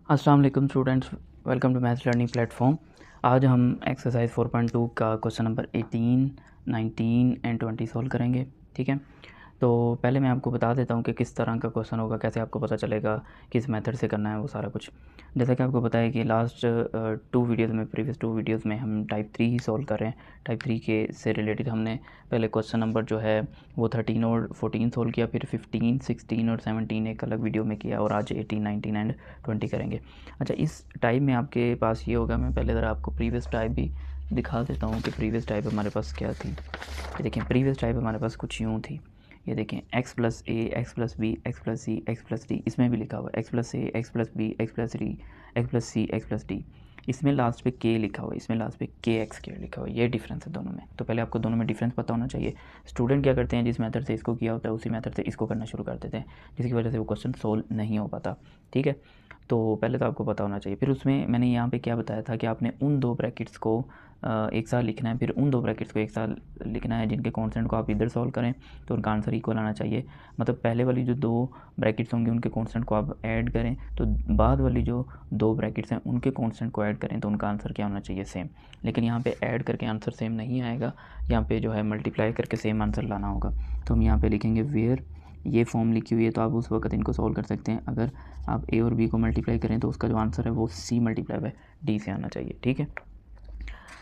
अस्सलाम वालेकुम students, welcome to maths learning platform. आज हम एक्सरसाइज 4.2 का क्वेश्चन नंबर 18, 19 एंड 20 सॉल्व करेंगे। ठीक है, तो पहले मैं आपको बता देता हूँ कि किस तरह का क्वेश्चन होगा, कैसे आपको पता चलेगा किस मेथड से करना है वो सारा कुछ। जैसा कि आपको पता है कि लास्ट प्रीवियस टू वीडियोज़ में हम टाइप 3 ही सॉल्व कर रहे हैं। टाइप 3 के से रिलेटेड हमने पहले क्वेश्चन नंबर जो है वो 13 और 14 सॉल्व किया, फिर 15, 16 और 17 एक अलग वीडियो में किया, और आज 18, 19 एंड 20 करेंगे। अच्छा, इस टाइप में आपके पास ये होगा, मैं पहले ज़रा आपको प्रीवियस टाइप भी दिखा देता हूँ कि प्रीवियस टाइप हमारे पास क्या थी। ये देखें, प्रीवियस टाइप हमारे पास कुछ यूँ थी। ये देखें, x plus A, X plus B, X plus C, X plus D, इसमें भी लिखा हुआ है X plus A, X plus B, X plus D, X plus C, X plus D. इसमें लास्ट पे के लिखा हुआ है, इसमें लास्ट पे के एक्स के लिखा हुआ है। ये डिफरेंस है दोनों में। तो पहले आपको दोनों में डिफरेंस पता होना चाहिए। स्टूडेंट क्या करते हैं, जिस मेथड से इसको किया होता है उसी मेथड से इसको करना शुरू कर देते हैं, जिसकी वजह से वो क्वेश्चन सोल्व नहीं हो पाता। ठीक है, तो पहले तो आपको पता होना चाहिए। फिर उसमें मैंने यहाँ पे क्या बताया था कि आपने उन दो ब्रैकेट्स को एक साथ लिखना है, फिर उन दो ब्रैकेट्स को एक साथ लिखना है जिनके कॉन्स्टेंट को आप इधर सॉल्व करें तो उनका आंसर इक्वल आना चाहिए। मतलब पहले वाली जो दो ब्रैकेट्स होंगे उनके कॉन्स्टेंट को आप ऐड करें, तो बाद वाली जो दो ब्रैकेट्स हैं उनके कॉन्स्टेंट को ऐड करें तो उनका आंसर क्या होना चाहिए, सेम। लेकिन यहाँ पे ऐड करके आंसर सेम नहीं आएगा, यहाँ पे जो है मल्टीप्लाई करके सेम आंसर लाना होगा। तो हम यहाँ पे लिखेंगे वेयर, ये फॉर्म लिखी हुई है तो आप उस वक्त इनको सॉल्व कर सकते हैं। अगर आप ए और बी को मल्टीप्लाई करें तो उसका जो आंसर है वो सी मल्टीप्लाई बाय डी से आना चाहिए। ठीक है,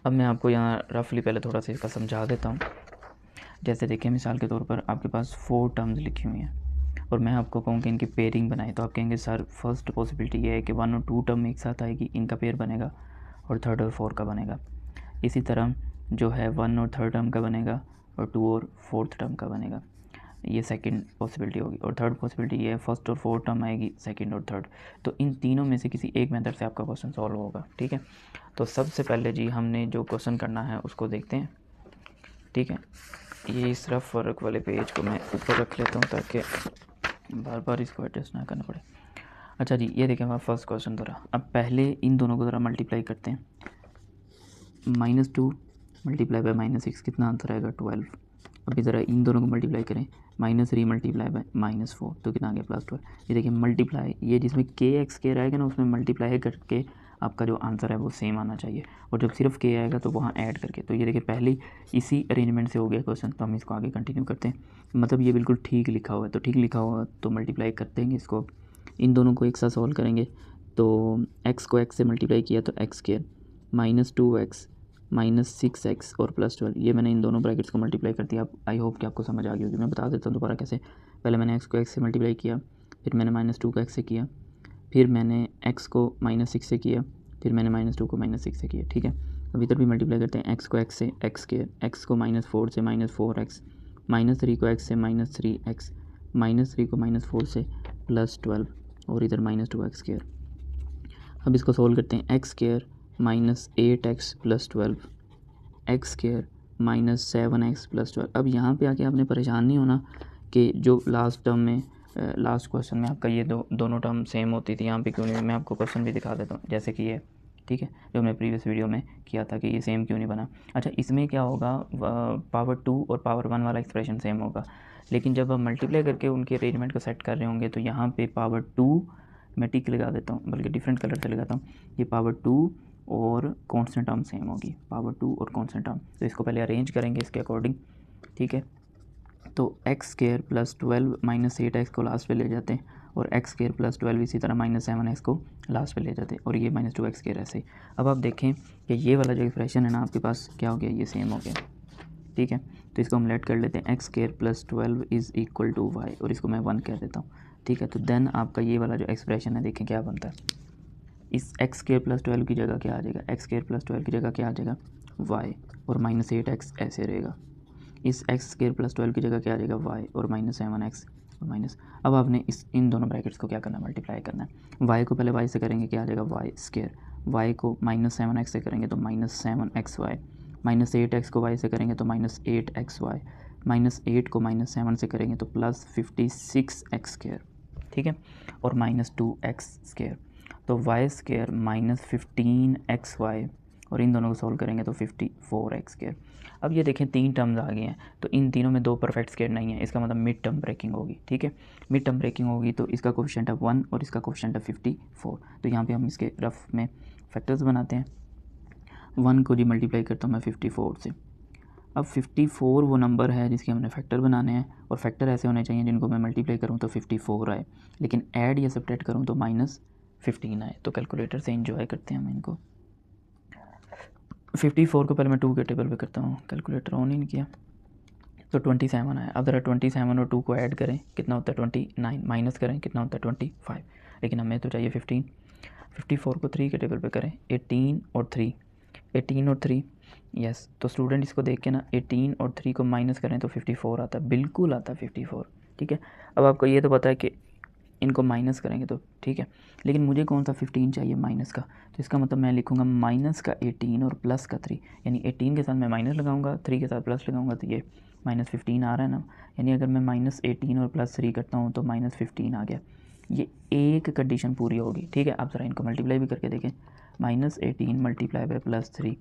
अब मैं आपको यहाँ रफली पहले थोड़ा सा इसका समझा देता हूँ। जैसे देखिए, मिसाल के तौर पर आपके पास 4 टर्म्स लिखी हुई हैं और मैं आपको कहूँ कि इनकी पेयरिंग बनाए, तो आप कहेंगे सर फर्स्ट पॉसिबिलिटी ये है कि 1 और 2 टर्म एक साथ आएगी, इनका पेयर बनेगा, और 3rd और 4 का बनेगा। इसी तरह जो है 1 और 3rd टर्म का बनेगा और 2 और 4th टर्म का बनेगा। ये सेकंड पॉसिबिलिटी होगी। और थर्ड पॉसिबिलिटी ये है, फर्स्ट और फोर्थ टर्म आएगी, सेकंड और थर्ड। तो इन तीनों में से किसी एक मेथड से आपका क्वेश्चन सॉल्व होगा। ठीक है, तो सबसे पहले जी हमने जो क्वेश्चन करना है उसको देखते हैं। ठीक है, ये इस रफ वर्क वाले पेज को मैं ऊपर रख लेता हूँ ताकि बार बार इसको एडजस्ट ना करना पड़े। अच्छा जी, ये देखें हमारा फर्स्ट क्वेश्चन ज़रा। अब पहले इन दोनों को ज़रा मल्टीप्लाई करते हैं। -2 मल्टीप्लाई बाय -6 कितना आंसर आएगा, 12। अभी ज़रा इन दोनों को मल्टीप्लाई करें, -3 मल्टीप्लाई बाय -4 तो कितना आ गया, +12। ये देखिए मल्टीप्लाई, ये जिसमें के एक्स के रहेगा ना उसमें मल्टीप्लाई करके आपका जो आंसर है वो सेम आना चाहिए, और जब सिर्फ के आएगा तो वहाँ ऐड करके। तो ये देखिए पहले इसी अरेंजमेंट से हो गया क्वेश्चन, तो हम इसको आगे कंटिन्यू करते हैं। मतलब ये बिल्कुल ठीक लिखा हुआ है, तो ठीक लिखा हुआ तो मल्टीप्लाई करते हैं इसको। इन दोनों को एक साथ सॉल्व करेंगे तो एक्स को एक्स से मल्टीप्लाई किया तो एक्स स्क्वायर, -2x, -6x और +12, ये मैंने इन दोनों ब्रैकेट्स को मल्टीप्लाई कर दिया। आई होप कि आपको समझ आ गई होगी। मैं बता देता हूँ दोबारा कैसे। पहले मैंने x को x से मल्टीप्लाई किया, फिर मैंने -2 को x से किया, फिर मैंने x को -6 से किया, फिर मैंने -2 को -6 से किया। ठीक है, अब इधर भी मल्टीप्लाई करते हैं। x को x से x स्क्वायर, x को -4 से -4x, -3 को x से -3x, -3 को -4 से +12 और इधर -2x स्क्वायर। अब इसको सोल्व करते हैं। X square -8x + 12, x square -7x + 12। अब यहाँ पे आके आपने परेशान नहीं होना कि जो लास्ट टर्म में लास्ट क्वेश्चन में आपका ये दोनों टर्म सेम होती थी, यहाँ पे क्यों नहीं। मैं आपको क्वेश्चन भी दिखा देता हूँ, जैसे कि ये, ठीक है, जो हमने प्रीवियस वीडियो में किया था कि ये सेम क्यों नहीं बना। अच्छा, इसमें क्या होगा, पावर 2 और पावर 1 वाला एक्सप्रेशन सेम होगा, लेकिन जब हम मल्टीप्लाई करके उनके अरेंजमेंट को सेट कर रहे होंगे तो यहाँ पे पावर 2, मैं टिक लगा देता हूँ, बल्कि डिफरेंट कलर से लगाता हूँ, ये पावर 2 और कांस्टेंट टर्म सेम होगी, पावर 2 और कांस्टेंट टर्म। तो इसको पहले अरेंज करेंगे इसके अकॉर्डिंग। ठीक है, तो एक्स स्क्वायर + 12 -8x को लास्ट पे ले जाते हैं, और एक्स स्क्वायर + 12 इसी तरह -7x को लास्ट पे ले जाते हैं, और ये -2x स्क्वायर ऐसे ही। अब आप देखें कि ये वाला जो एक्सप्रेशन है ना आपके पास क्या हो गया, ये सेम हो गया। ठीक है, तो इसको हम लेट कर लेते हैं, एक्स स्क्वायर + 12 = y, और इसको मैं 1 कह देता हूँ। ठीक है, तो देन आपका ये वाला जो एक्सप्रेशन है देखें क्या बनता है। इस एक्स स्क्वायर + 12 की जगह क्या आ जाएगा, एक्स स्क्वायर + 12 की जगह क्या आ जाएगा, y, और -8x ऐसे रहेगा। इस एक्स स्क्वायर + 12 की जगह क्या आ जाएगा, y, और -7x और माइनस। अब आपने इन दोनों ब्रैकेट्स को क्या करना है, मल्टीप्लाई करना है। y को पहले y से करेंगे, क्या आ जाएगा, y स्क्वायर। y को -7x से करेंगे तो -7xy, -8x को y से करेंगे तो -8xy, -8 को -7 से करेंगे तो +56x स्क्वायर। ठीक है, और -2x स्क्वायर। तो y स्क्वायर -15xy और इन दोनों को सॉल्व करेंगे तो 54x²। अब ये देखें 3 टर्म्स आ गए हैं, तो इन तीनों में 2 परफेक्ट स्क्वायर नहीं है, इसका मतलब मिड टर्म ब्रेकिंग होगी। ठीक है, मिड टर्म ब्रेकिंग होगी तो इसका कोफिशिएंट है 1 और इसका कोफिशिएंट है 54। तो यहाँ पे हम इसके रफ में फैक्टर्स बनाते हैं। 1 को जी मल्टीप्लाई करता हूँ मैं 54 से। अब 54 वो नंबर है जिसके हमने फैक्टर बनाने हैं, और फैक्टर ऐसे होने चाहिए जिनको मैं मल्टीप्लाई करूँ तो 54 आए, लेकिन ऐड या सब्ट्रैक्ट करूँ तो -15 आए। तो कैलकुलेटर से एंजॉय करते हैं हम इनको। 54 को पहले मैं 2 के टेबल पे करता हूँ, कैलकुलेटर ऑन ही नहीं किया, तो 27 आया। अब ज़रा 27 और 2 को ऐड करें, कितना होता है 29, माइनस करें कितना होता है 25, लेकिन हमें तो चाहिए 15। 54 को 3 के टेबल पे करें, 18 और 3 यस। तो स्टूडेंट इसको देख के ना 18 और 3 को माइनस करें तो 54 आता है, बिल्कुल आता है 54। ठीक है, अब आपको ये तो पता है कि इनको माइनस करेंगे तो ठीक है, लेकिन मुझे कौन सा 15 चाहिए माइनस का, तो इसका मतलब मैं लिखूँगा माइनस का 18 और प्लस का 3, यानी 18 के साथ मैं माइनस लगाऊंगा, 3 के साथ प्लस लगाऊंगा, तो ये -15 आ रहा है ना। यानी अगर मैं -18 और +3 करता हूँ तो -15 आ गया। ये एक कंडीशन पूरी होगी। ठीक है, आप ज़रा इनको मल्टीप्लाई भी करके देखें, -18 मल्टीप्लाई बाय +3,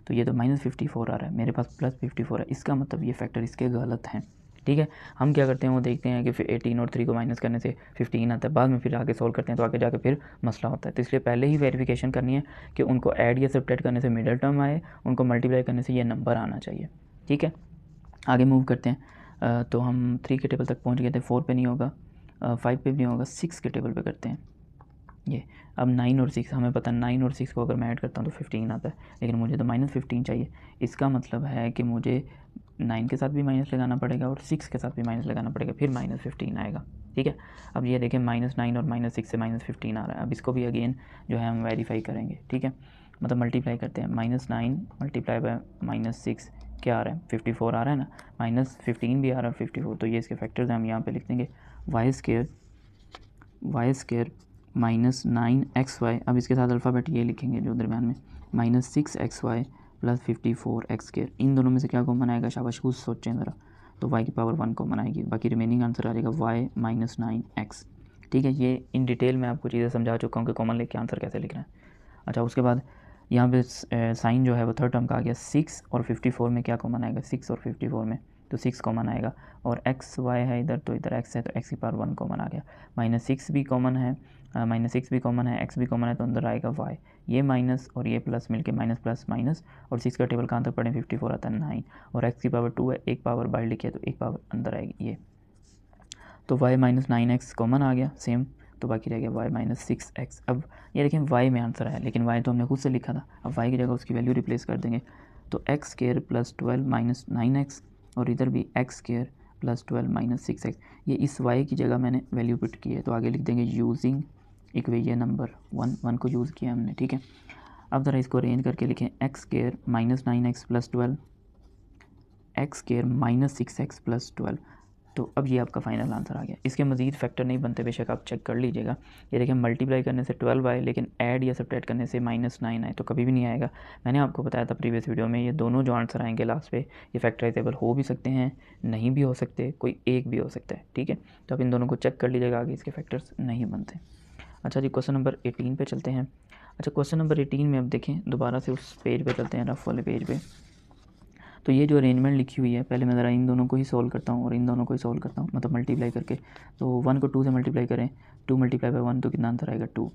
तो ये तो -54 आ रहा है, मेरे पास +54 है, इसका मतलब ये फैक्टर इसके गलत हैं। ठीक है, हम क्या करते हैं वो देखते हैं कि फिर 18 और 3 को माइनस करने से 15 आता है, बाद में फिर आगे सॉल्व करते हैं तो आगे जाके फिर मसला होता है। तो इसलिए पहले ही वेरिफिकेशन करनी है कि उनको ऐड या सब्ट्रैक्ट करने से मिडल टर्म आए, उनको मल्टीप्लाई करने से ये नंबर आना चाहिए। ठीक है, आगे मूव करते हैं। तो हम 3 के टेबल तक पहुंच गए थे, 4 पे नहीं होगा, 5 पे भी नहीं होगा, 6 के टेबल पे करते हैं ये। अब 9 और 6 हमें पता है, 9 और 6 को अगर मैं ऐड करता हूँ तो 15 आता है, लेकिन मुझे तो -15 चाहिए। इसका मतलब है कि मुझे 9 के साथ भी माइनस लगाना पड़ेगा और 6 के साथ भी माइनस लगाना पड़ेगा, फिर -15 आएगा। ठीक है, अब ये देखें -9 और -6 से -15 आ रहा है। अब इसको भी अगेन जो है हम वेरीफाई करेंगे। ठीक है, मतलब मल्टीप्लाई करते हैं, -9 मल्टीप्लाई बाय -6 क्या आ रहा है 54 आ रहा है ना, -15 भी आ रहा है 54, तो ये इसके फैक्टर्स हैं, हम यहाँ पे लिख देंगे y² -9xy। अब इसके साथ अल्फ़ाबेट ये लिखेंगे जो दरम्यान में, -6xy + 54x²। इन दोनों में से क्या कॉमन आएगा, शाबाश खुद सोचें ज़रा, तो y की पावर 1 कॉमन आएगी, बाकी रिमेनिंग आंसर आ जाएगा y -9x। ठीक है, ये इन डिटेल में आपको चीज़ें समझा चुका हूँ कि कॉमन लेके आंसर कैसे लिखना है। अच्छा, उसके बाद यहाँ पे साइन जो है वो थर्ड टर्म का आ गया। 6 और 54 में क्या कॉमन आएगा, 6 और 54 में तो 6 कॉमन आएगा, और x y है इधर, तो इधर x है तो x की पावर 1 कॉमन आ गया। -6 भी कॉमन है, -6 भी कॉमन है, x भी कॉमन है, तो अंदर आएगा y। ये माइनस और ये प्लस मिलके माइनस प्लस माइनस, और 6 का टेबल कहाँ तक पढ़ें, 54 आता है 9, और x की पावर 2 है, एक पावर बाहर लिखी है तो एक पावर अंदर आएगी ये, तो y -9x कॉमन आ गया सेम, तो बाकी रह गया y -6x। अब ये देखें y में आंसर आया, लेकिन y तो हमने खुद से लिखा था, अब y की जगह उसकी वैल्यू रिप्लेस कर देंगे, तो x² + 12 -9x, और इधर भी x² + 12 -6x। ये इस y की जगह मैंने वैल्यू पुट की है, तो आगे लिख देंगे यूजिंग इक्वेशन नंबर 1 को यूज़ किया हमने। ठीक है, अब ज़रा इसको अरेंज करके लिखें, x² -9x + 12, x² -6x + 12, तो अब ये आपका फाइनल आंसर आ गया। इसके मज़ीद फैक्टर नहीं बनते, बेशक आप चेक कर लीजिएगा। ये देखिए मल्टीप्लाई करने से 12 आए, लेकिन ऐड या सब्ट्रैक्ट करने से -9 आए, तो कभी भी नहीं आएगा। मैंने आपको बताया था प्रीवियस वीडियो में, ये दोनों जो आंसर आएंगे लास्ट पे, ये फैक्टराइजेबल हो भी सकते हैं, नहीं भी हो सकते, कोई एक भी हो सकता है। ठीक है, तो आप इन दोनों को चेक कर लीजिएगा, आगे इसके फैक्टर्स नहीं बनते। अच्छा जी, क्वेश्चन नंबर 18 पे चलते हैं। अच्छा, क्वेश्चन नंबर 18 में अब देखें, दोबारा से उस पेज पे चलते हैं, रफ वाले पेज पे। तो ये जो अरेंजमेंट लिखी हुई है, पहले मैं ज़रा इन दोनों को ही सॉल्व करता हूँ और इन दोनों को ही सॉल्व करता हूँ, मतलब मल्टीप्लाई करके। तो 1 को 2 से मल्टीप्लाई करें, 2 मल्टीप्लाई बाय 1 तो कितना आंसर आएगा 2।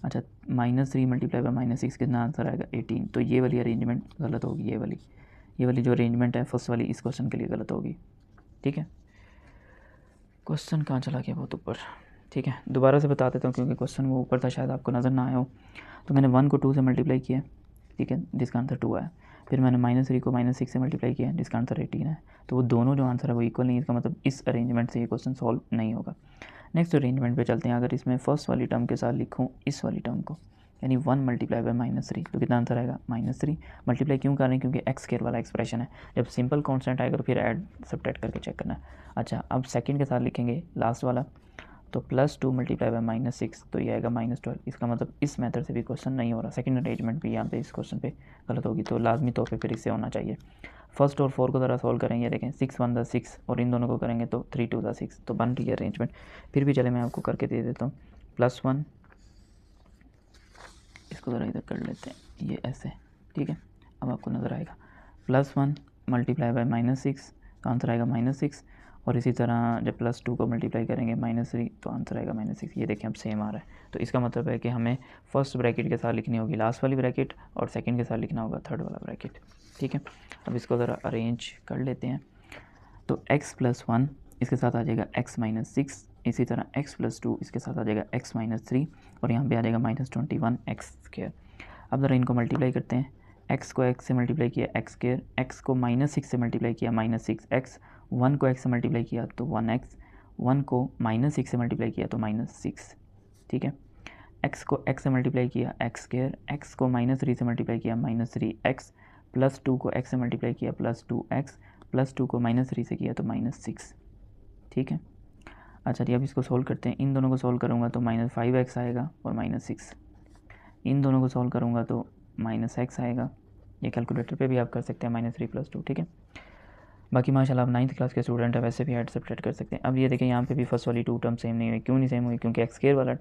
अच्छा, -3 मल्टीप्लाई बाय -6 कितना आंसर आएगा 18। तो ये वाली अरेंजमेंट गलत होगी, ये वाली जो अरेंजमेंट है फर्स्ट वाली, इस क्वेश्चन के लिए गलत होगी। ठीक है, क्वेश्चन कहाँ चला गया, बहुत ऊपर। ठीक है, दोबारा से बता देता हूँ क्योंकि क्वेश्चन वो ऊपर था, शायद आपको नज़र ना आया हो। तो मैंने 1 को 2 से मल्टीप्लाई किया, ठीक है, जिसका आंसर 2 आया। फिर मैंने -3 को -6 से मल्टीप्लाई किया, जिसका आंसर 18 है। तो वो दोनों जो आंसर है वो इक्वल नहीं है, इसका मतलब इस अरेंजमेंट से ये क्वेश्चन सॉल्व नहीं होगा। नेक्स्ट अरेंजमेंट पे चलते हैं। अगर इसमें फर्स्ट वाली टर्म के साथ लिखूँ इस वाली टर्म को, यानी 1 मल्टीप्लाई बाय -3, तो कितना आंसर आएगा -3। मल्टीप्लाई क्यों कर रहे हैं, क्योंकि x² वाला एक्सप्रेशन है, जब सिंपल कांस्टेंट आएगा तो फिर ऐड सब्ट्रैक्ट करके चेक करना है। अच्छा, अब सेकंड के साथ लिखेंगे लास्ट वाला, तो +2 मल्टीप्लाई बाय -6, तो ये आएगा -12। इसका मतलब इस मेथड से भी क्वेश्चन नहीं हो रहा, सेकंड अरेंजमेंट भी यहाँ पे इस क्वेश्चन पे गलत होगी, तो लाजमी तौर पे फिर इससे होना चाहिए। फर्स्ट और 4 को ज़रा सॉल्व करेंगे, देखें 6 1 = 6, और इन दोनों को करेंगे तो 3 2 = 6, तो बन रही है अरेंजमेंट। फिर भी चले मैं आपको करके दे देता हूँ, +1, इसको ज़रा इधर कर लेते हैं, ये ऐसे ठीक है, अब आपको नज़र आएगा +1 मल्टीप्लाई बाय -6 तो आंसर आएगा -6, और इसी तरह जब +2 को मल्टीप्लाई करेंगे -3 तो आंसर आएगा -6। ये देखें अब सेम आ रहा है। तो इसका मतलब है कि हमें फर्स्ट ब्रैकेट के साथ लिखनी होगी लास्ट वाली ब्रैकेट और सेकंड के साथ लिखना होगा थर्ड वाला ब्रैकेट। ठीक है, अब इसको ज़रा अरेंज कर लेते हैं। तो x+1 इसके साथ आ जाएगा x-6, इसी तरह x+2 इसके साथ आ जाएगा x-3 और यहाँ पे आ जाएगा -21x²। अब ज़रा इनको मल्टीप्लाई करते हैं। x को x से मल्टीप्लाई किया x², x को -6 से मल्टीप्लाई किया -6x, 1 को x से मल्टीप्लाई किया तो 1x, 1 को -6 से मल्टीप्लाई किया तो -6। ठीक है, x को x से मल्टीप्लाई किया x², x को -3 से मल्टीप्लाई किया -3x, +2 को x से मल्टीप्लाई किया +2x, +2 को -3 से किया तो -6। ठीक है, अच्छा जी अब इसको सोल्व करते हैं। इन दोनों को सोल्व करूँगा तो -5x आएगा और -6, इन दोनों को सोल्व करूँगा तो -x आएगा। ये कैलकुलेटर पे भी आप कर सकते हैं -3 + 2। ठीक है, बाकी माशाल्लाह आप 9th क्लास के स्टूडेंट है, वैसे भी ऐड सब्ट्रैक्ट कर सकते हैं। अब ये देखें यहाँ पे भी फर्स्ट वाली 2 टर्म सेम नहीं हुई। क्यों नहीं सेम हुई? क्योंकि x² वाला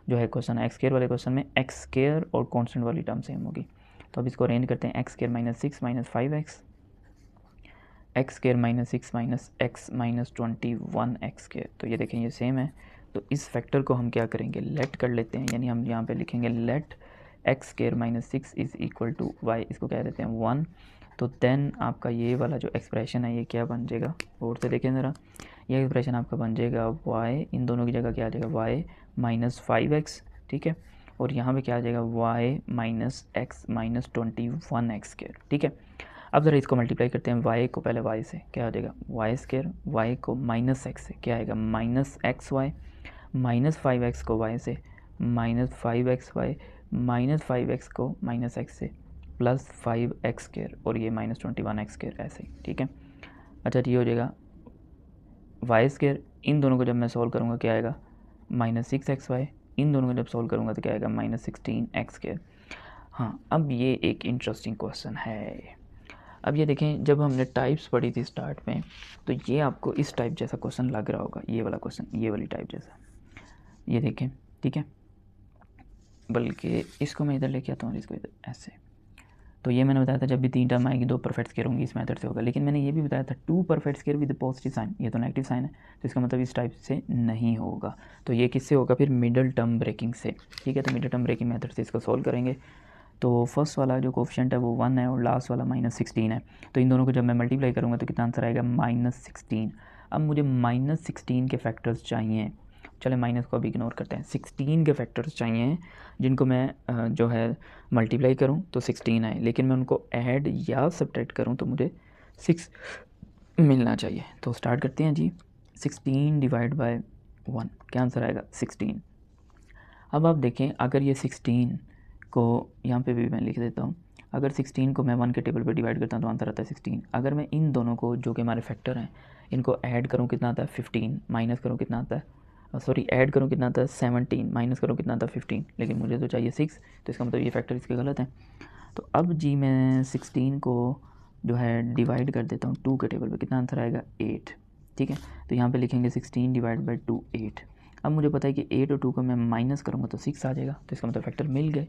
जो है क्वेश्चन है, x² वाले क्वेश्चन में x² और कॉन्स्टेंट वाली टर्म सेम होगी। तो अब इसको अरेंज करते हैं। x² -6 -5x, x² -6 -x -21x²। तो ये देखें ये सेम है। तो इस फैक्टर को हम क्या करेंगे, लेट कर लेते हैं, यानी हम यहाँ पे लिखेंगे let x² -6 is equal to y, इसको कह देते हैं 1। तो देन आपका ये वाला जो एक्सप्रेशन है ये क्या बन जाएगा, और से देखें ज़रा, ये एक्सप्रेशन आपका बन जाएगा y, इन दोनों की जगह क्या आ जाएगा y -5x। ठीक है, और यहाँ पे क्या आ जाएगा y -x -21x²। ठीक है, अब ज़रा इसको मल्टीप्लाई करते हैं। y को पहले y से क्या आ जाएगा y², y को -x से क्या आएगा -xy, -5x को y से -5xy, -5x को -x से +5x² और ये -21x², ऐसे ही। ठीक है, अच्छा ये हो जाएगा y², इन दोनों को जब मैं सॉल्व करूँगा क्या आएगा -6xy, इन दोनों को जब सॉल्व करूँगा तो क्या आएगा -16x²। हाँ, अब ये एक इंटरेस्टिंग क्वेश्चन है। अब ये देखें, जब हमने टाइप्स पढ़ी थी स्टार्ट में, तो ये आपको इस टाइप जैसा क्वेश्चन लग रहा होगा, ये वाला क्वेश्चन, ये वाली टाइप जैसा, ये देखें। ठीक है, बल्कि इसको मैं इधर लेके आता हूँ, इसको इधर ऐसे। तो ये मैंने बताया था जब भी 3 टर्म आएगी 2 परफेक्ट स्क्वायर होंगी, इस मेथड से होगा। लेकिन मैंने ये भी बताया था 2 perfect square with positive sign, ये तो नेगेटिव साइन है, तो इसका मतलब इस टाइप से नहीं होगा। तो ये किससे होगा फिर, मिडल टर्म ब्रेकिंग से। ठीक है, तो मिडल टर्म ब्रेकिंग मेथड से इसको सॉल्व करेंगे। तो फर्स्ट वाला जो कोफिशिएंट है वो 1 है और लास्ट वाला -16 है। तो इन दोनों को जब मैं मल्टीप्लाई करूँगा तो कितना आंसर आएगा -16। अब मुझे -16 के फैक्टर्स चाहिए। चले माइनस को अभी इग्नोर करते हैं। 16 के फैक्टर्स चाहिए जिनको मैं जो है मल्टीप्लाई करूं तो 16 आए, लेकिन मैं उनको ऐड या सब्ट्रैक्ट करूं तो मुझे 6 मिलना चाहिए। तो स्टार्ट करते हैं जी। 16 डिवाइड बाय 1 क्या आंसर आएगा 16। अब आप देखें, अगर ये 16 को यहाँ पे भी मैं लिख देता हूँ, अगर 16 को मैं 1 के टेबल पे डिवाइड करता हूँ तो आंसर आता है 16। अगर मैं इन दोनों को जो कि हमारे फैक्टर हैं इनको ऐड करूँ कितना आता है 15, माइनस करूँ कितना आता है ऐड करूँ कितना आता है 17, माइनस करूँ कितना आता है 15, लेकिन मुझे तो चाहिए 6, तो इसका मतलब ये फैक्टर इसके गलत हैं। तो अब जी मैं 16 को जो है डिवाइड कर देता हूँ 2 के टेबल पे, कितना आंसर आएगा 8। ठीक है, तो यहाँ पे लिखेंगे 16 डिवाइड बाई 2 8। अब मुझे पता है कि 8 और 2 को मैं माइनस करूँगा तो 6 आ जाएगा, तो इसका मतलब फैक्टर मिल गए।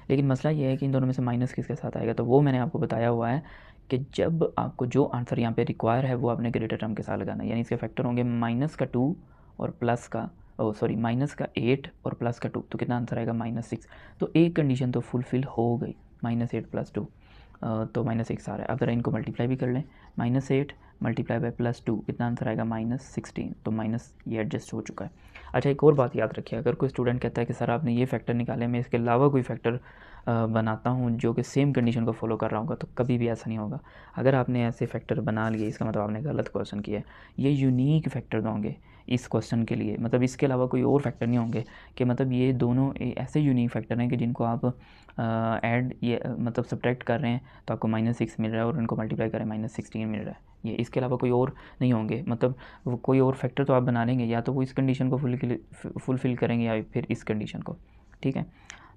लेकिन मसला ये है कि इन दोनों में से माइनस किसके साथ आएगा, तो वो मैंने आपको बताया हुआ है कि जब आपको जो आंसर यहाँ पे रिक्वायर है वो आपने ग्रेटर टर्म के साथ लगाना है, यानी इसके फैक्टर होंगे माइनस का 2 और प्लस का माइनस का 8 और प्लस का 2, तो कितना आंसर आएगा -6। तो एक कंडीशन तो फुलफ़िल हो गई, -8 + 2 तो -6 आ रहा है। अब ज़रा इनको मल्टीप्लाई भी कर लें, -8 मल्टीप्लाई बाय +2 कितना आंसर आएगा -16, तो माइनस ये एडजस्ट हो चुका है। अच्छा एक और बात याद रखिए, अगर कोई स्टूडेंट कहता है कि सर आपने ये फैक्टर निकाले, मैं इसके अलावा कोई फैक्टर बनाता हूँ जो कि सेम कंडीशन को फॉलो कर रहा होगा, तो कभी भी ऐसा नहीं होगा। अगर आपने ऐसे फैक्टर बना लिए इसका मतलब आपने गलत क्वेश्चन किया है। ये यूनिक फैक्टर होंगे इस क्वेश्चन के लिए, मतलब इसके अलावा कोई और फैक्टर नहीं होंगे कि मतलब ये दोनों ऐसे यूनिक फैक्टर हैं कि जिनको आप ऐड ये मतलब सब्ट्रैक्ट कर रहे हैं तो आपको -6 मिल रहा है और इनको मल्टीप्लाई करें -16 मिल रहा है। ये इसके अलावा कोई और नहीं होंगे, मतलब वो कोई और फैक्टर तो आप बना लेंगे, या तो वो इस कंडीशन को फुलफ़िल करेंगे या फिर इस कंडीशन को। ठीक है,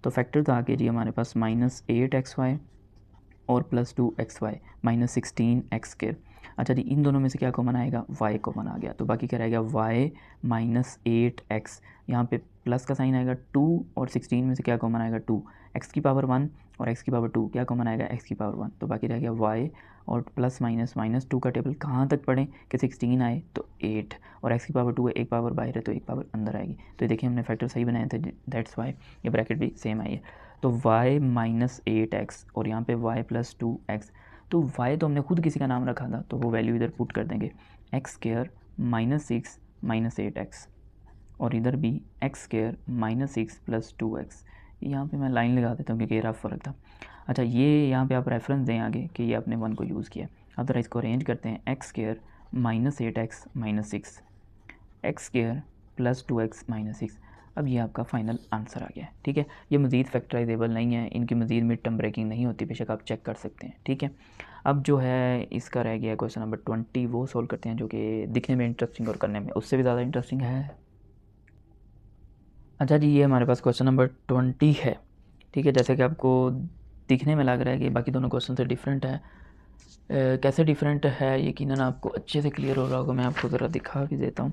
तो फैक्टर तो आगे जी हमारे पास -8xy और +2xy -16x²। अच्छा जी इन दोनों में से क्या कॉमन आएगा, y कॉमन आ गया, तो बाकी क्या रहेगा y -8x। यहाँ पे प्लस का साइन आएगा 2 और 16 में से क्या कॉमन आएगा 2, एक्स की पावर 1 और एक्स की पावर 2 क्या कॉमन आएगा एक्स की पावर 1, तो बाकी रह गया वाई और प्लस माइनस माइनस 2 का टेबल कहाँ तक पढ़ें कि 16 आए तो 8 और एक्स की पावर 2 है, एक पावर बाहर है तो एक पावर अंदर आएगी। तो ये देखिए हमने फैक्टर सही बनाए थे, दैट्स वाई ये ब्रैकेट भी सेम आई है। तो y माइनस 8x और यहाँ पे y प्लस 2x, तो y तो हमने खुद किसी का नाम रखा था तो वो वैल्यू इधर पुट कर देंगे, x square minus 6 minus 8x और इधर भी x square minus 6 plus 2x। यहाँ पे मैं लाइन लगा देता हूँ क्योंकि ये रफ फ़र्क था। अच्छा ये यहाँ पे आप रेफरेंस दें आगे कि ये आपने 1 को यूज़ किया। अब जरा इसको अरेंज करते हैं, x square minus 8x minus 6, x square plus 2x minus 6। अब ये आपका फाइनल आंसर आ गया है। ठीक है, ये मज़ीद फैक्टराइजेबल नहीं है, इनकी मज़ीद मिड टर्म ब्रेकिंग नहीं होती, बेशक आप चेक कर सकते हैं। ठीक है, अब जो है इसका रह गया क्वेश्चन नंबर 20, वो सॉल्व करते हैं जो कि दिखने में इंटरेस्टिंग और करने में उससे भी ज़्यादा इंटरेस्टिंग है। अच्छा जी, ये हमारे पास क्वेश्चन नंबर 20 है। ठीक है, जैसे कि आपको दिखने में लग रहा है कि बाकी दोनों क्वेश्चन से डिफरेंट है। कैसे डिफरेंट है यकीनन आपको अच्छे से क्लियर हो रहा होगा, मैं आपको ज़रा दिखा भी देता हूँ।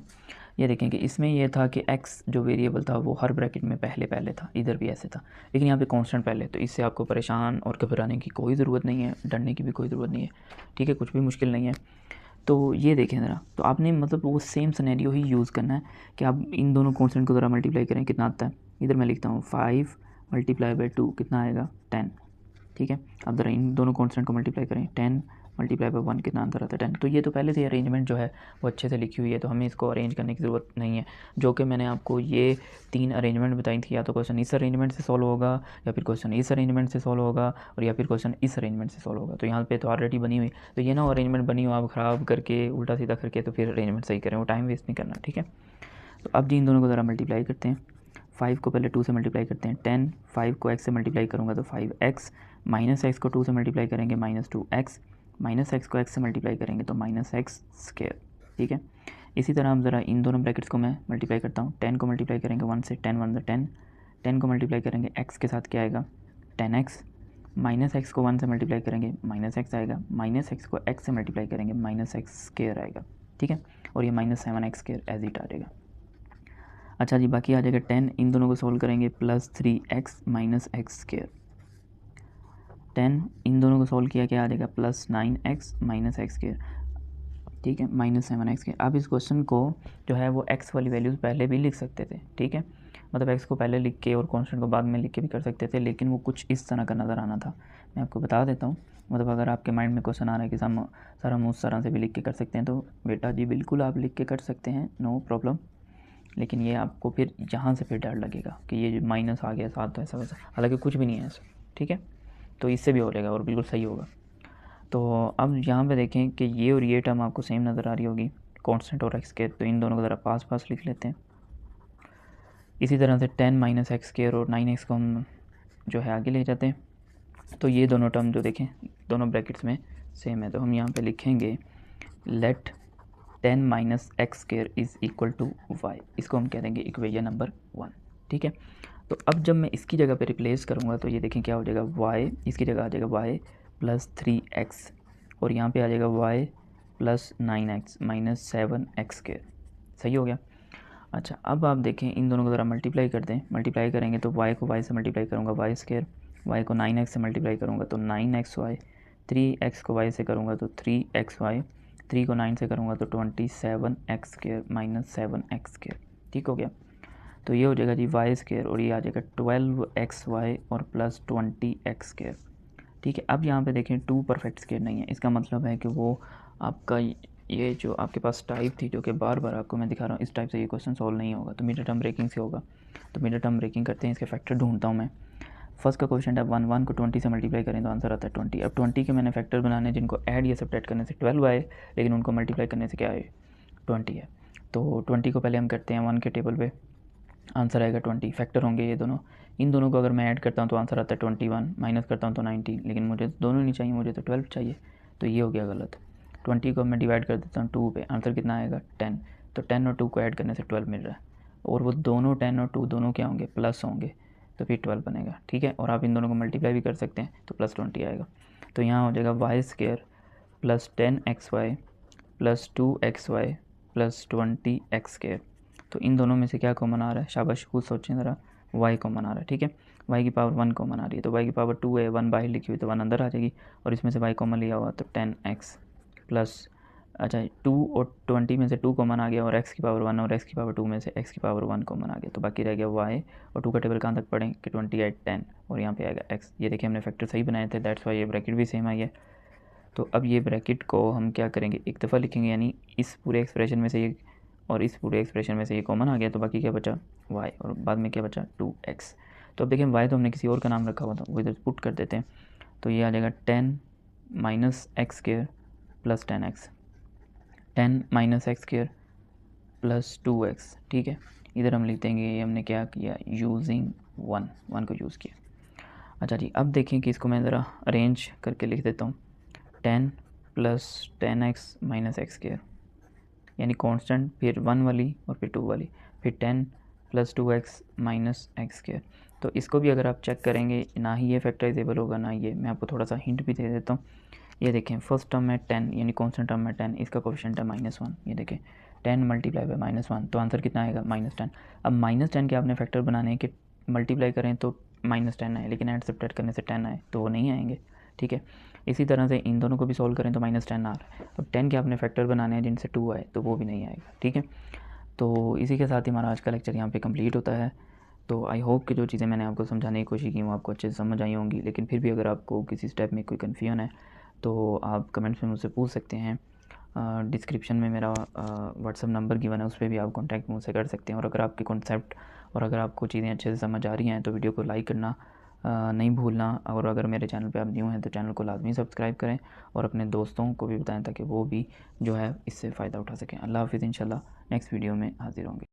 ये देखें कि इसमें ये था कि x जो वेरिएबल था वो हर ब्रैकेट में पहले था, इधर भी ऐसे था, लेकिन यहाँ पे कांस्टेंट पहले, तो इससे आपको परेशान और घबराने की कोई ज़रूरत नहीं है, डरने की भी कोई ज़रूरत नहीं है। ठीक है, कुछ भी मुश्किल नहीं है। तो ये देखें ज़रा, तो आपने मतलब वो सेम सिनेरियो ही यूज़ करना है कि आप इन दोनों कांस्टेंट को ज़रा मल्टीप्लाई करें, कितना आता है। इधर मैं लिखता हूँ 5 मल्टीप्लाई बाई 2 कितना आएगा 10। ठीक है, अब ज़रा इन दोनों कांस्टेंट को मल्टीप्लाई करें, 10 मल्टीप्लाई बाई 1 कितना आंसर आता है 10। तो ये तो पहले से अरेंजमेंट जो है वो अच्छे से लिखी हुई है, तो हमें इसको अरेंज करने की ज़रूरत नहीं है। जो कि मैंने आपको ये 3 अरेंजमेंट बताई थी, या तो क्वेश्चन इस अरेंजमेंट से सॉल्व होगा, या फिर क्वेश्चन इस अरेंजमेंट से सॉल्व होगा, और या फिर क्वेश्चन इस अरेंजमेंट से सॉल्व होगा। तो यहाँ पे तो ऑलरेडी बनी हुई, तो ये ना अरेंजमेंट बनी हो आप ख़राब करके उल्टा सीधा करके तो फिर अरेंजमेंट सही करें, वो टाइम वेस्ट नहीं करना। ठीक है, तो अब जी इन दोनों को ज़रा मल्टीप्लाई करते हैं। 5 को पहले 2 से मल्टीप्लाई करते हैं 10, 5 को x से मल्टीप्लाई करूँगा तो 5x, माइनस एक्स को 2 से मल्टीप्लाई करेंगे माइनस 2x, माइनस एक्स को x से मल्टीप्लाई करेंगे तो माइनस एक्स स्क्वायर। ठीक है, इसी तरह हम ज़रा इन दोनों ब्रैकेट्स को मैं मल्टीप्लाई करता हूँ। 10 को मल्टीप्लाई करेंगे 1 से, 10 1 10, 10 को मल्टीप्लाई करेंगे x के साथ क्या आएगा 10x, माइनस एक्स को 1 से मल्टीप्लाई करेंगे माइनस एक्स आएगा, माइनस एक्स को x से मल्टीप्लाई करेंगे माइनस एक्स स्क्वायर आएगा। ठीक है, और ये minus 7x square as it आ जाएगा। अच्छा जी, बाकी आ जाएगा 10, इन दोनों को सोल्व करेंगे plus 3x minus x square. 10 इन दोनों को सोल्व किया क्या आ जाएगा plus 9x minus x square. ठीक है, माइनस 7x स्क्वायर। आप इस क्वेश्चन को जो है वो x वाली वैल्यूज़ पहले भी लिख सकते थे। ठीक है, मतलब x को पहले लिख के और कांस्टेंट को बाद में लिख के भी कर सकते थे, लेकिन वो कुछ इस तरह का नज़र आना था। मैं आपको बता देता हूँ, मतलब अगर आपके माइंड में क्वेश्चन आ रहा है कि सर हम उस तरह से भी लिख के कर सकते हैं, तो बेटा जी बिल्कुल आप लिख के कर सकते हैं, नो प्रॉब्लम। लेकिन ये आपको फिर यहाँ से फिर डर लगेगा कि ये जो माइनस आ गया साथ, तो ऐसा वैसा, हालांकि कुछ भी नहीं है ऐसा। ठीक है, तो इससे भी हो जाएगा और बिल्कुल सही होगा। तो अब यहाँ पे देखें कि ये और ये टर्म आपको सेम नज़र आ रही होगी, कांस्टेंट और एक्स स्क्वायर, तो इन दोनों को ज़रा पास पास लिख लेते हैं। इसी तरह से 10 माइनस एक्स स्क्वायर और 9x को हम जो है आगे ले जाते हैं। तो ये दोनों टर्म जो देखें दोनों ब्रैकेट्स में सेम है, तो हम यहाँ पे लिखेंगे let 10 minus x square is equal to y, इसको हम कह देंगे इक्वेशन नंबर 1। ठीक है, तो अब जब मैं इसकी जगह पे रिप्लेस करूँगा तो ये देखें क्या हो जाएगा, y इसकी जगह आ जाएगा y प्लस 3x और यहाँ पे आ जाएगा y plus 9x minus 7x square. सही हो गया। अच्छा, अब आप देखें इन दोनों को ज़रा मल्टीप्लाई कर दें, मल्टीप्लाई करेंगे तो y को y से मल्टीप्लाई करूँगा y स्क्वायर, y को 9x से मल्टीप्लाई करूँगा तो 9xy, 3x को y से करूँगा तो 3xy, 3 को 9 से करूँगा तो 27x square minus 7x square. ठीक हो गया, तो ये हो जाएगा जी वाई स्क्वायर और ये आ जाएगा 12xy और प्लस 20x स्क्वायर। ठीक है, अब यहाँ पे देखें 2 परफेक्ट स्क्वायर नहीं है, इसका मतलब है कि वो आपका ये जो आपके पास टाइप थी जो कि बार बार आपको मैं दिखा रहा हूँ, इस टाइप से ये क्वेश्चन सॉल्व नहीं होगा, तो मिड टर्म ब्रेकिंग से होगा। तो मिड टर्म ब्रेकिंग करते हैं, इसके फैक्टर ढूंढता हूँ मैं। फर्स्ट का क्वेश्चन है 1 को 20 से मल्टीप्लाई करें तो आंसर आता है 20। अब 20 के मैंने फैक्टर बनाने जिनको ऐड या सब्ट्रैक्ट करने से 12 आए, लेकिन उनको मल्टीप्लाई करने से क्या है 20 है। तो 20 को पहले हम करते हैं 1 के टेबल पे, आंसर आएगा 20, फैक्टर होंगे ये दोनों। इन दोनों को अगर मैं ऐड करता हूँ तो आंसर आता है 21, माइनस करता हूँ तो 19, लेकिन मुझे दोनों नहीं चाहिए, मुझे तो 12 चाहिए, तो ये हो गया गलत। 20 को मैं डिवाइड कर देता हूँ 2 पे, आंसर कितना आएगा 10, तो 10 और 2 को ऐड करने से 12 मिल रहा है, और वो दोनों 10 और 2 दोनों क्या होंगे प्लस होंगे, तो फिर 12 बनेगा। ठीक है, और आप इन दोनों को मल्टीप्लाई भी कर सकते हैं तो प्लस 20 आएगा। तो यहाँ हो जाएगा y square plus 10xy plus 2xy plus 20x square. तो इन दोनों में से क्या कॉमन आ रहा है, शाबाश खुद सोचें ज़रा, y कॉमन आ रहा है, ठीक है। y की पावर 1 कॉमन आ रही है, तो y की पावर 2 है, 1 बाहर लिखी हुई तो 1 अंदर आ जाएगी, और इसमें से y कॉमन लिया हुआ तो 10x प्लस, अच्छा 2 और 20 में से 2 कॉमन आ गया, और x की पावर 1 और x की पावर 2 में से x की पावर 1 कॉमन आ गया, तो बाकी रह गया y, और 2 का टेबल कहाँ तक पढ़ें कि 28 10, और यहाँ पे आएगा x। ये देखिए हमने फैक्टर सही बनाए थे, दैट्स वाई ये ब्रैकेट भी सेम आई है। तो अब ये ब्रैकेट को हम क्या करेंगे, एक दफ़ा लिखेंगे, यानी इस पूरे एक्सप्रेशन में से ये और इस पूरे एक्सप्रेशन में से ये कॉमन आ गया, तो बाकी क्या बचा y, और बाद में क्या बचा 2x। तो अब देखें y तो हमने किसी और का नाम रखा हुआ था, वो इधर पुट कर देते हैं, तो ये आ जाएगा 10 minus x square plus 10x, 10 minus x square plus 2x, ठीक है। इधर हम लिख देंगे ये हमने क्या किया, यूजिंग 1 को यूज़ किया। अच्छा जी, अब देखें कि इसको मैं ज़रा अरेंज करके लिख देता हूँ, 10 plus 10x minus x square, यानी कांस्टेंट, फिर 1 वाली और फिर 2 वाली, फिर 10 plus 2x minus x square. तो इसको भी अगर आप चेक करेंगे, ना ही ये फैक्टराइजेबल होगा ना ये, मैं आपको थोड़ा सा हिंट भी दे देता हूँ। ये देखें फर्स्ट टर्म है 10, यानी कांस्टेंट टर्म है 10, इसका कोएफिशिएंट है -1, ये देखें 10 मल्टीप्लाई बाय -1, तो आंसर कितना आएगा -10। अब -10 के आपने फैक्टर बनाने हैं कि मल्टीप्लाई करें तो -10 आए, लेकिन ऐड सब्ट्रैक्ट करने से 10 आए, तो वो नहीं आएंगे, ठीक है। इसी तरह से इन दोनों को भी सॉल्व करें तो -10 आ रहा है। अब 10 के आपने फैक्टर बनाने हैं जिनसे 2 आए, तो वो भी नहीं आएगा, ठीक है। तो इसी के साथ ही हमारा आज का लेक्चर यहाँ पे कंप्लीट होता है। तो आई होप कि जो चीज़ें मैंने आपको समझाने की कोशिश की वो आपको अच्छे से समझ आई होंगी, लेकिन फिर भी अगर आपको किसी स्टेप में कोई कन्फ्यूजन है तो आप कमेंट्स में मुझसे पूछ सकते हैं। डिस्क्रिप्शन में मेरा व्हाट्सअप नंबर गिवन है, उस पर भी आप कॉन्टैक्ट मुझसे कर सकते हैं। और अगर आपके कॉन्सेप्ट और अगर आपको चीज़ें अच्छे से समझ आ रही हैं तो वीडियो को लाइक करना नहीं भूलना, और अगर मेरे चैनल पे आप न्यू हैं तो चैनल को लाजमी सब्सक्राइब करें और अपने दोस्तों को भी बताएं ताकि वो भी जो है इससे फ़ायदा उठा सकें। अल्लाह हाफ़िज़, इंशाल्लाह नेक्स्ट वीडियो में हाज़िर होंगे।